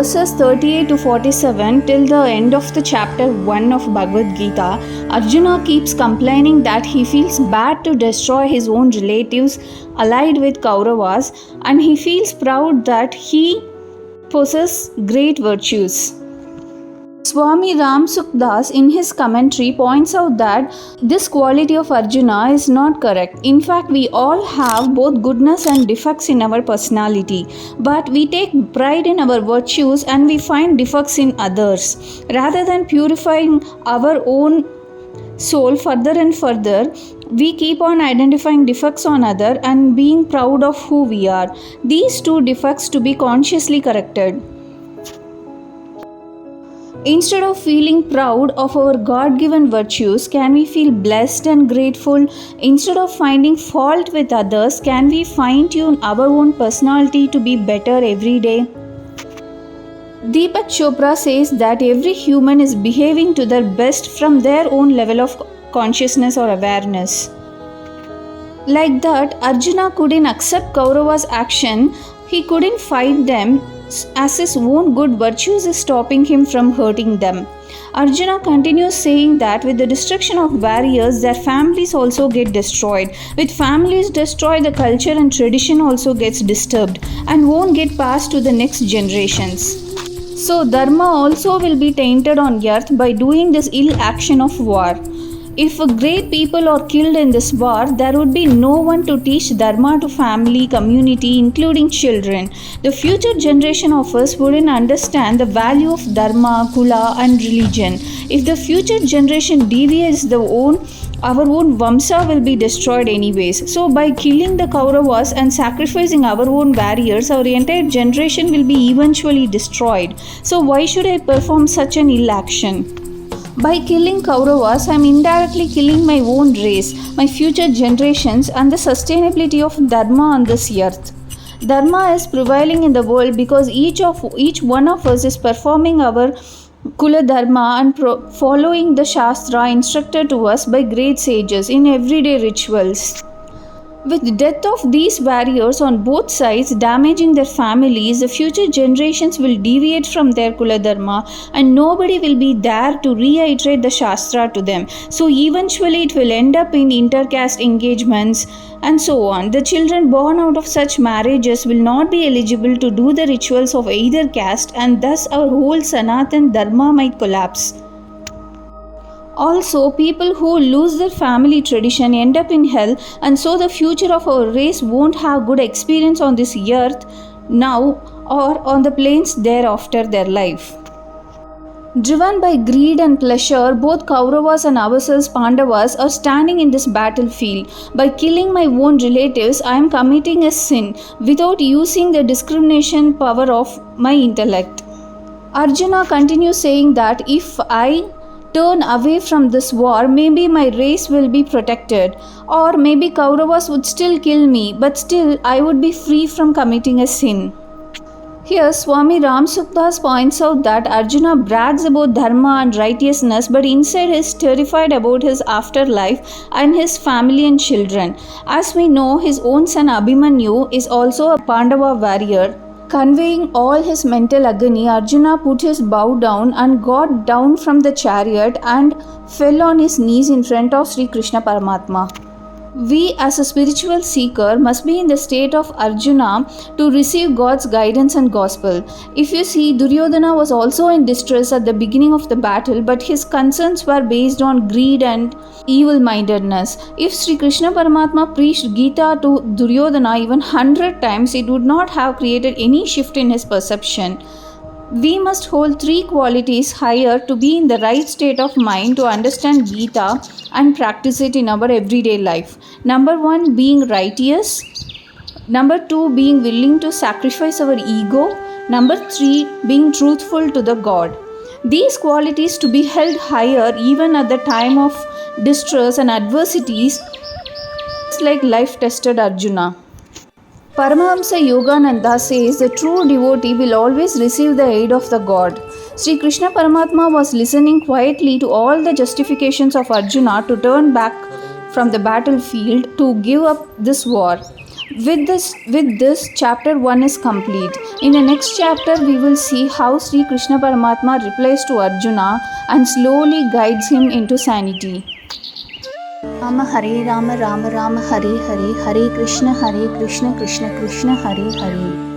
verses 38 to 47 till the end of the chapter 1 of Bhagavad Gita, Arjuna keeps complaining that he feels bad to destroy his own relatives allied with Kauravas, and he feels proud that he possesses great virtues. Swami Ram Sukdas in his commentary points out that this quality of Arjuna is not correct. In fact, we all have both goodness and defects in our personality, but we take pride in our virtues and we find defects in others. Rather than purifying our own soul further and further, we keep on identifying defects on others and being proud of who we are. These two defects to be consciously corrected. Instead of feeling proud of our God-given virtues, can we feel blessed and grateful? Instead of finding fault with others, can we fine-tune our own personality to be better every day? Deepak Chopra says that every human is behaving to their best from their own level of consciousness or awareness. Like that, Arjuna couldn't accept Kaurava's action, he couldn't fight them, as his own good virtues is stopping him from hurting them. Arjuna continues saying that with the destruction of warriors, their families also get destroyed. With families destroyed, the culture and tradition also gets disturbed and won't get passed to the next generations. So Dharma also will be tainted on earth by doing this ill action of war. If great people are killed in this war, there would be no one to teach Dharma to family, community, including children. The future generation of us wouldn't understand the value of Dharma, Kula and religion. If the future generation deviates our own Vamsa will be destroyed anyways. So by killing the Kauravas and sacrificing our own warriors, our entire generation will be eventually destroyed. So why should I perform such an ill action? By killing Kauravas, I am indirectly killing my own race, my future generations and the sustainability of Dharma on this earth. Dharma is prevailing in the world because each one of us is performing our Kula Dharma and following the Shastra instructed to us by great sages in everyday rituals. With the death of these warriors on both sides damaging their families, the future generations will deviate from their Kula Dharma and nobody will be there to reiterate the Shastra to them. So eventually it will end up in intercaste engagements and so on. The children born out of such marriages will not be eligible to do the rituals of either caste, and thus our whole Sanatan Dharma might collapse. Also, people who lose their family tradition end up in hell, and so the future of our race won't have good experience on this earth now or on the plains thereafter their life. Driven by greed and pleasure, both Kauravas and ourselves Pandavas are standing in this battlefield. By killing my own relatives, I am committing a sin without using the discrimination power of my intellect. Arjuna continues saying that if I turn away from this war, maybe my race will be protected, or maybe Kauravas would still kill me, but still I would be free from committing a sin. Here Swami Ram Sukdas points out that Arjuna brags about dharma and righteousness, but inside he is terrified about his afterlife and his family and children. As we know, his own son Abhimanyu is also a Pandava warrior. Conveying all his mental agony, Arjuna put his bow down and got down from the chariot and fell on his knees in front of Sri Krishna Paramatma. We as a spiritual seeker must be in the state of Arjuna to receive God's guidance and gospel. If you see, Duryodhana was also in distress at the beginning of the battle, but his concerns were based on greed and evil-mindedness. If Sri Krishna Paramatma preached Gita to Duryodhana even 100 times, it would not have created any shift in his perception. We must hold three qualities higher to be in the right state of mind to understand Gita and practice it in our everyday life. Number 1, being righteous. Number 2, being willing to sacrifice our ego. Number 3, being truthful to the God. These qualities to be held higher even at the time of distress and adversities, like life-tested Arjuna. Paramahamsa Yogananda says the true devotee will always receive the aid of the God. Sri Krishna Paramatma was listening quietly to all the justifications of Arjuna to turn back from the battlefield to give up this war. With this, chapter 1 is complete. In the next chapter, we will see how Sri Krishna Paramatma replies to Arjuna and slowly guides him into sanity. Rama Hare Rama Rama Rama Hare Hare, Hare Krishna Krishna Krishna Hare Hare.